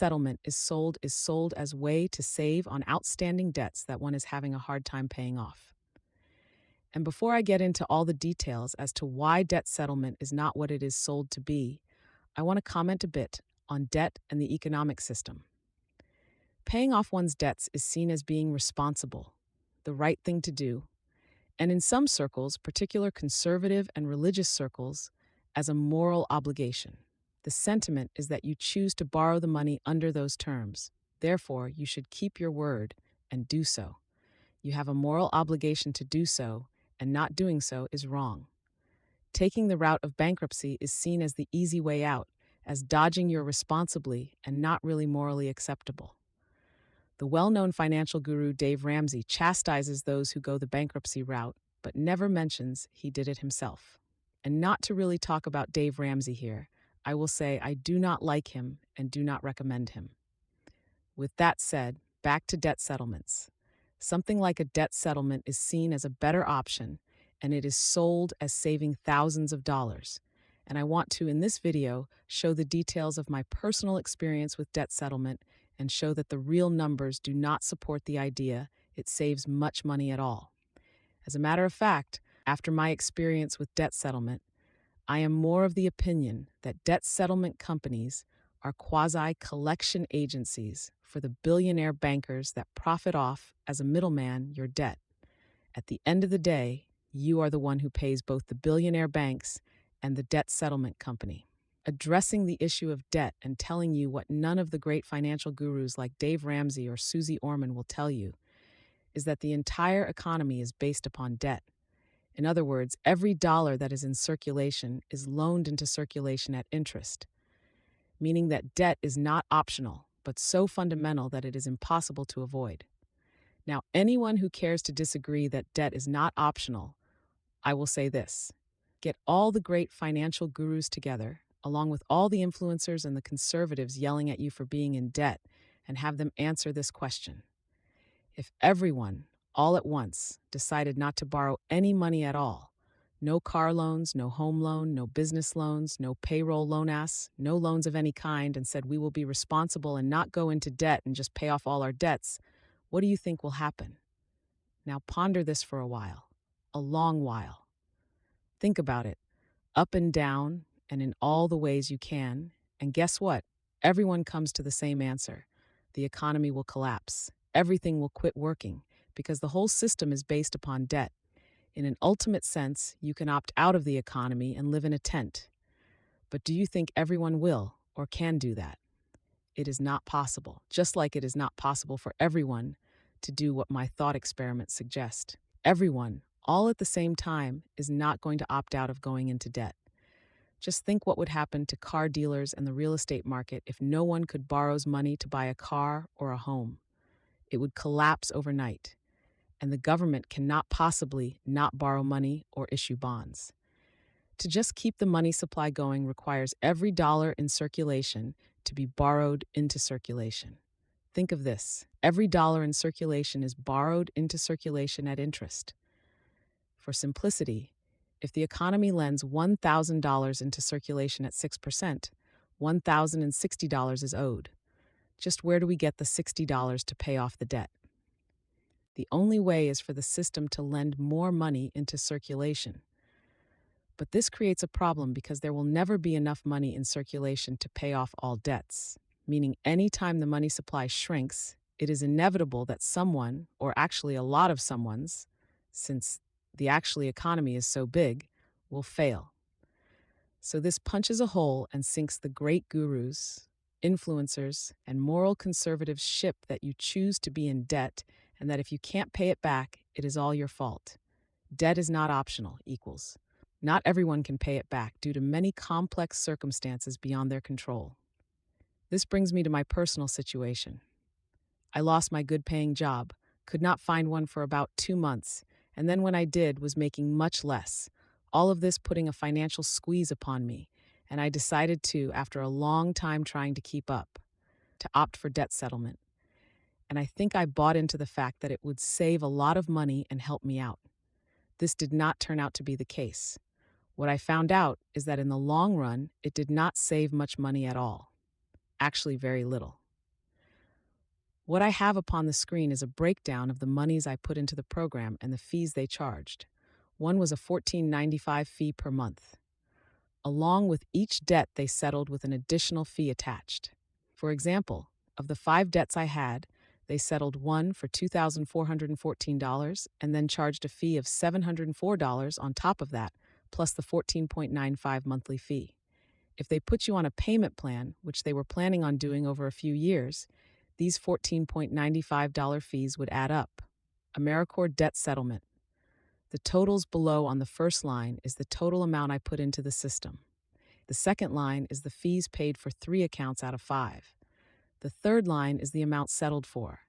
settlement is sold as way to save on outstanding debts that one is having a hard time paying off. And before I get into all the details as to why debt settlement is not what it is sold to be, I want to comment a bit on debt and the economic system. Paying off one's debts is seen as being responsible, the right thing to do, and in some circles, particular conservative and religious circles, as a moral obligation. The sentiment is that you choose to borrow the money under those terms. Therefore, you should keep your word and do so. You have a moral obligation to do so, and not doing so is wrong. Taking the route of bankruptcy is seen as the easy way out, as dodging your responsibly and not really morally acceptable. The well-known financial guru Dave Ramsey chastises those who go the bankruptcy route, but never mentions he did it himself. And not to really talk about Dave Ramsey here, I will say I do not like him and do not recommend him. With that said, back to debt settlements. Something like a debt settlement is seen as a better option, and it is sold as saving thousands of dollars. And I want to, in this video, show the details of my personal experience with debt settlement and show that the real numbers do not support the idea it saves much money at all. As a matter of fact, after my experience with debt settlement, I am more of the opinion that debt settlement companies are quasi-collection agencies for the billionaire bankers that profit off, as a middleman, your debt. At the end of the day, you are the one who pays both the billionaire banks and the debt settlement company. Addressing the issue of debt and telling you what none of the great financial gurus like Dave Ramsey or Susie Orman will tell you is that the entire economy is based upon debt. In other words, every dollar that is in circulation is loaned into circulation at interest, meaning that debt is not optional, but so fundamental that it is impossible to avoid. Now, anyone who cares to disagree that debt is not optional, I will say this: get all the great financial gurus together, along with all the influencers and the conservatives yelling at you for being in debt, and have them answer this question. If everyone, all at once, decided not to borrow any money at all, no car loans, no home loan, no business loans, no payroll no loans of any kind, and said we will be responsible and not go into debt and just pay off all our debts, what do you think will happen? Now ponder this for a long while. Think about it, up and down, and in all the ways you can. And guess what? Everyone comes to the same answer. The economy will collapse. Everything will quit working because the whole system is based upon debt. In an ultimate sense, you can opt out of the economy and live in a tent. But do you think everyone will or can do that? It is not possible, just like it is not possible for everyone to do what my thought experiments suggest. Everyone, all at the same time, is not going to opt out of going into debt. Just think what would happen to car dealers and the real estate market if no one could borrow money to buy a car or a home. It would collapse overnight, and the government cannot possibly not borrow money or issue bonds. To just keep the money supply going requires every dollar in circulation to be borrowed into circulation. Think of this: every dollar in circulation is borrowed into circulation at interest. For simplicity, if the economy lends $1,000 into circulation at 6%, $1,060 is owed. Just where do we get the $60 to pay off the debt? The only way is for the system to lend more money into circulation. But this creates a problem because there will never be enough money in circulation to pay off all debts, meaning any time the money supply shrinks, it is inevitable that someone, or actually a lot of someone's, since the actually economy is so big, will fail. So this punches a hole and sinks the great gurus, influencers, and moral conservatives' ship that you choose to be in debt and that if you can't pay it back, it is all your fault. Debt is not optional equals. Not everyone can pay it back due to many complex circumstances beyond their control. This brings me to my personal situation. I lost my good-paying job, could not find one for about 2 months, and then when I did, was making much less. All of this putting a financial squeeze upon me, and I decided to, after a long time trying to keep up, to opt for debt settlement. And I think I bought into the fact that it would save a lot of money and help me out. This did not turn out to be the case. What I found out is that in the long run, it did not save much money at all. Actually, very little. What I have upon the screen is a breakdown of the monies I put into the program and the fees they charged. One was a $14.95 fee per month. Along with each debt, they settled with an additional fee attached. For example, of the 5 debts I had, they settled one for $2,414 and then charged a fee of $704 on top of that, plus the 14.95 monthly fee. If they put you on a payment plan, which they were planning on doing over a few years, these $14.95 fees would add up. AmeriCorps debt settlement. The totals below on the first line is the total amount I put into the system. The second line is the fees paid for 3 accounts out of 5. The third line is the amount settled for.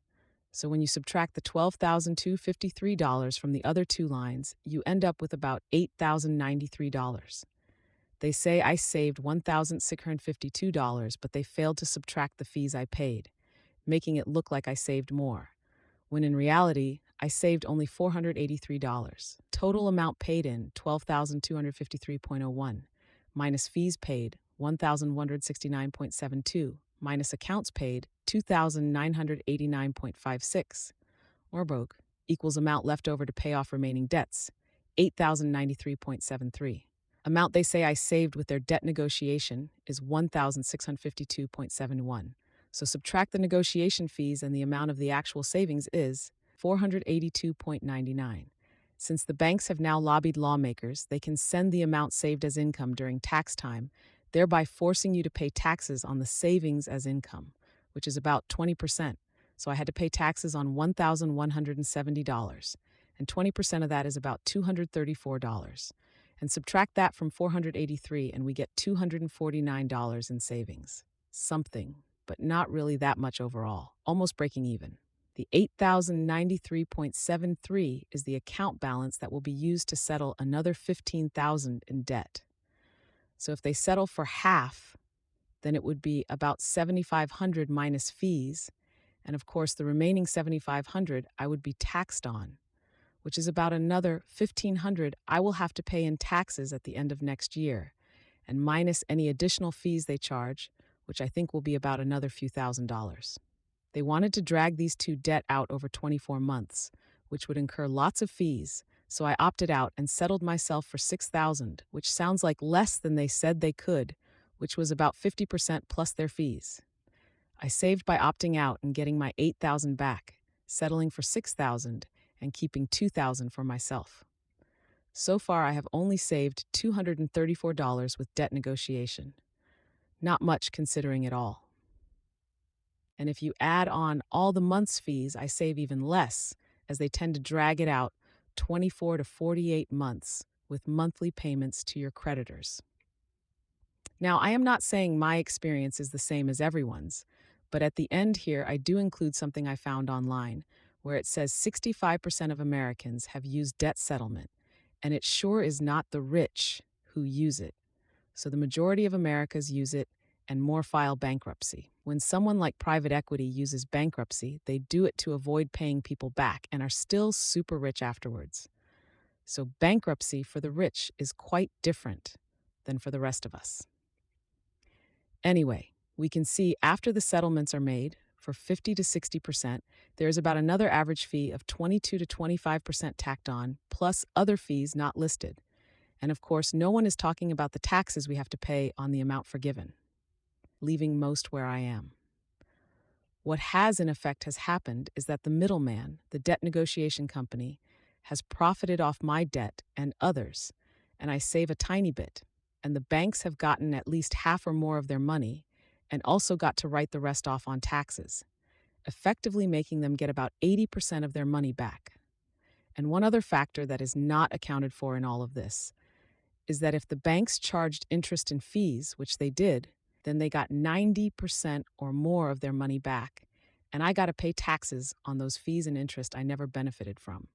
So when you subtract the $12,253 from the other 2 lines, you end up with about $8,093. They say I saved $1,652, but they failed to subtract the fees I paid, making it look like I saved more, when in reality, I saved only $483. Total amount paid in $12,253.01, minus fees paid $1,169.72, minus accounts paid $2,989.56, or broke, equals amount left over to pay off remaining debts, $8,093.73. Amount they say I saved with their debt negotiation is $1,652.71. So subtract the negotiation fees and the amount of the actual savings is $482.99. Since the banks have now lobbied lawmakers, they can send the amount saved as income during tax time, thereby forcing you to pay taxes on the savings as income, which is about 20%. So I had to pay taxes on $1,170, and 20% of that is about $234. And subtract that from $483 and we get $249 in savings. Something, but not really that much overall, almost breaking even. The $8,093.73 is the account balance that will be used to settle another $15,000 in debt. So if they settle for half, then it would be about $7,500 minus fees, and of course the remaining $7,500 I would be taxed on, which is about another $1,500 I will have to pay in taxes at the end of next year, and minus any additional fees they charge, which I think will be about another few $1,000s. They wanted to drag these 2 debt out over 24 months, which would incur lots of fees, so I opted out and settled myself for $6,000, which sounds like less than they said they could, which was about 50% plus their fees. I saved by opting out and getting my $8,000 back, settling for $6,000 and keeping $2,000 for myself. So far, I have only saved $234 with debt negotiation. Not much considering it all. And if you add on all the month's fees, I save even less, as they tend to drag it out 24 to 48 months with monthly payments to your creditors. Now, I am not saying my experience is the same as everyone's, but at the end here, I do include something I found online where it says 65% of Americans have used debt settlement, and it sure is not the rich who use it. So the majority of Americans use it, and more file bankruptcy. When someone like private equity uses bankruptcy, they do it to avoid paying people back and are still super rich afterwards. So bankruptcy for the rich is quite different than for the rest of us. Anyway, we can see after the settlements are made, for 50 to 60%, there is about another average fee of 22 to 25% tacked on, plus other fees not listed. And of course, no one is talking about the taxes we have to pay on the amount forgiven, leaving most where I am. What has in effect has happened is that the middleman, the debt negotiation company, has profited off my debt and others, and I save a tiny bit, and the banks have gotten at least half or more of their money, and also got to write the rest off on taxes, effectively making them get about 80% of their money back. And one other factor that is not accounted for in all of this is that if the banks charged interest and fees, which they did, then they got 90% or more of their money back, and I got to pay taxes on those fees and interest I never benefited from.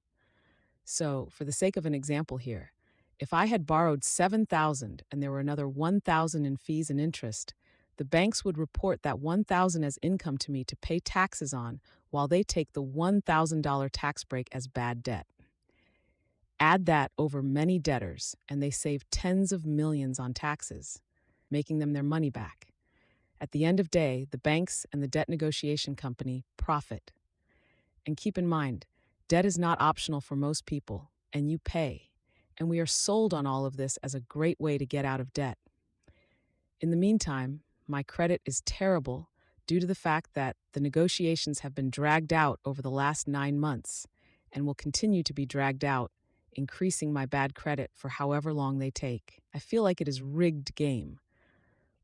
So, for the sake of an example here, if I had borrowed $7,000 and there were another $1,000 in fees and interest, the banks would report that $1,000 as income to me to pay taxes on, while they take the $1,000 tax break as bad debt. Add that over many debtors, and they save tens of millions on taxes, making them their money back. At the end of day, the banks and the debt negotiation company profit. And keep in mind, debt is not optional for most people, and you pay. And we are sold on all of this as a great way to get out of debt. In the meantime, my credit is terrible due to the fact that the negotiations have been dragged out over the last 9 months and will continue to be dragged out, increasing my bad credit for however long they take. I feel like it is rigged game,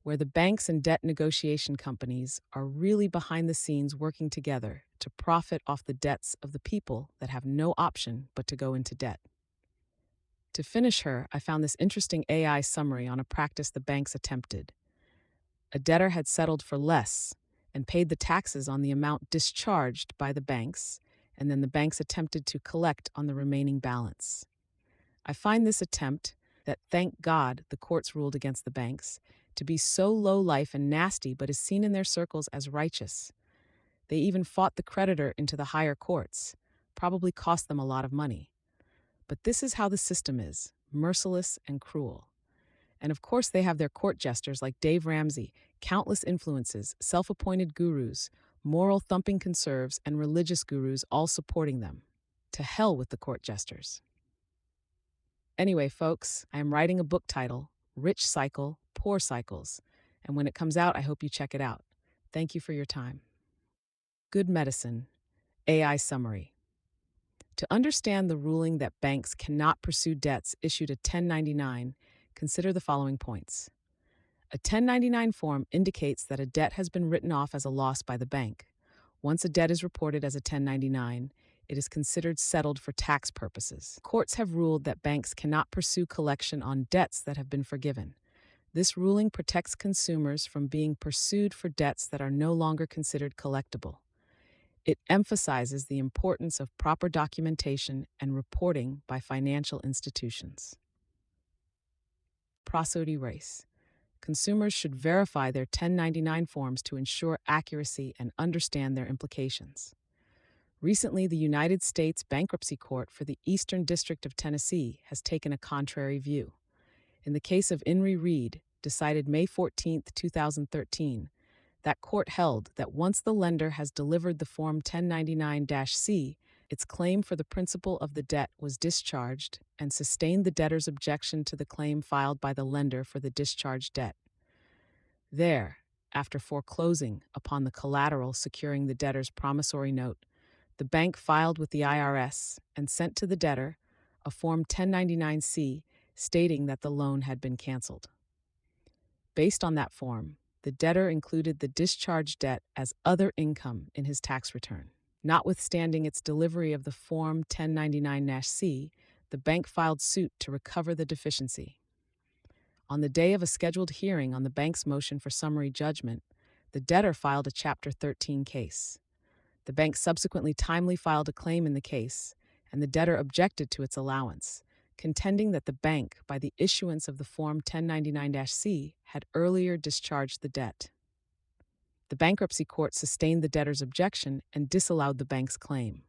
where the banks and debt negotiation companies are really behind the scenes working together to profit off the debts of the people that have no option but to go into debt. To finish her, I found this interesting AI summary on a practice the banks attempted. A debtor had settled for less and paid the taxes on the amount discharged by the banks, and then the banks attempted to collect on the remaining balance. I find this attempt, that thank God the courts ruled against the banks, to be so low life and nasty but is seen in their circles as righteous. They even fought the creditor into the higher courts, probably cost them a lot of money. But this is how the system is, merciless and cruel. And of course, they have their court jesters like Dave Ramsey, countless influences, self appointed gurus, moral thumping conserves, and religious gurus all supporting them. To hell with the court jesters. Anyway, folks, I am writing a book titled Rich Cycle, Poor Cycles. And when it comes out, I hope you check it out. Thank you for your time. Good Medicine, AI Summary. To understand the ruling that banks cannot pursue debts issued a 1099, consider the following points. A 1099 form indicates that a debt has been written off as a loss by the bank. Once a debt is reported as a 1099, it is considered settled for tax purposes. Courts have ruled that banks cannot pursue collection on debts that have been forgiven. This ruling protects consumers from being pursued for debts that are no longer considered collectible. It emphasizes the importance of proper documentation and reporting by financial institutions. Prosody race. Consumers should verify their 1099 forms to ensure accuracy and understand their implications. Recently, the United States Bankruptcy Court for the Eastern District of Tennessee has taken a contrary view. In the case of Inri Reed, decided May 14, 2013, that court held that once the lender has delivered the Form 1099-C, its claim for the principal of the debt was discharged and sustained the debtor's objection to the claim filed by the lender for the discharged debt. There, after foreclosing upon the collateral securing the debtor's promissory note, the bank filed with the IRS and sent to the debtor a Form 1099-C stating that the loan had been canceled. Based on that form, the debtor included the discharged debt as other income in his tax return. Notwithstanding its delivery of the Form 1099-C, the bank filed suit to recover the deficiency. On the day of a scheduled hearing on the bank's motion for summary judgment, the debtor filed a Chapter 13 case. The bank subsequently timely filed a claim in the case, and the debtor objected to its allowance, contending that the bank, by the issuance of the Form 1099-C, had earlier discharged the debt. The bankruptcy court sustained the debtor's objection and disallowed the bank's claim.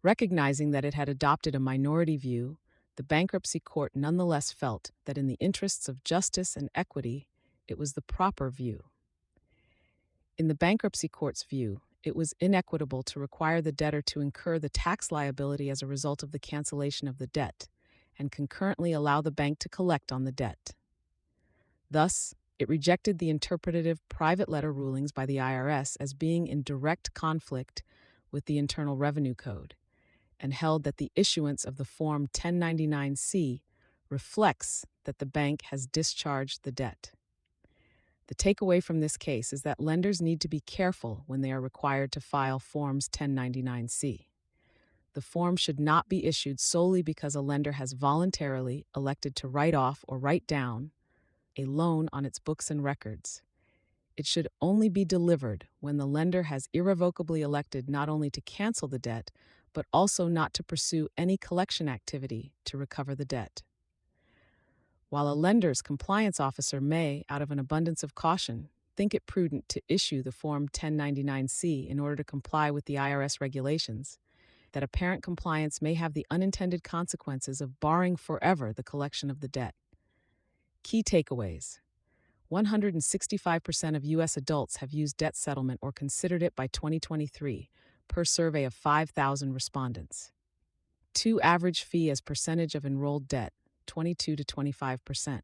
Recognizing that it had adopted a minority view, the bankruptcy court nonetheless felt that in the interests of justice and equity, it was the proper view. In the bankruptcy court's view, it was inequitable to require the debtor to incur the tax liability as a result of the cancellation of the debt, and concurrently allow the bank to collect on the debt. Thus, it rejected the interpretative private letter rulings by the IRS as being in direct conflict with the Internal Revenue Code, and held that the issuance of the Form 1099-C reflects that the bank has discharged the debt. The takeaway from this case is that lenders need to be careful when they are required to file Forms 1099-C. The form should not be issued solely because a lender has voluntarily elected to write off or write down a loan on its books and records. It should only be delivered when the lender has irrevocably elected not only to cancel the debt, but also not to pursue any collection activity to recover the debt. While a lender's compliance officer may, out of an abundance of caution, think it prudent to issue the Form 1099-C in order to comply with the IRS regulations, that apparent compliance may have the unintended consequences of barring forever the collection of the debt. Key takeaways. 165% of U.S. adults have used debt settlement or considered it by 2023, per survey of 5,000 respondents. 2. Average fee as percentage of enrolled debt, 22 to 25%.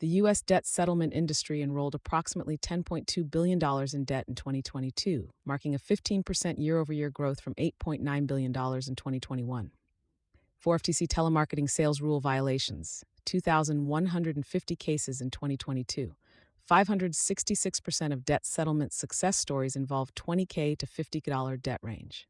The U.S. debt settlement industry enrolled approximately $10.2 billion in debt in 2022, marking a 15% year-over-year growth from $8.9 billion in 2021. 4. FTC telemarketing sales rule violations, 2,150 cases in 2022. 566% of debt settlement success stories involve $20K to $50 debt range.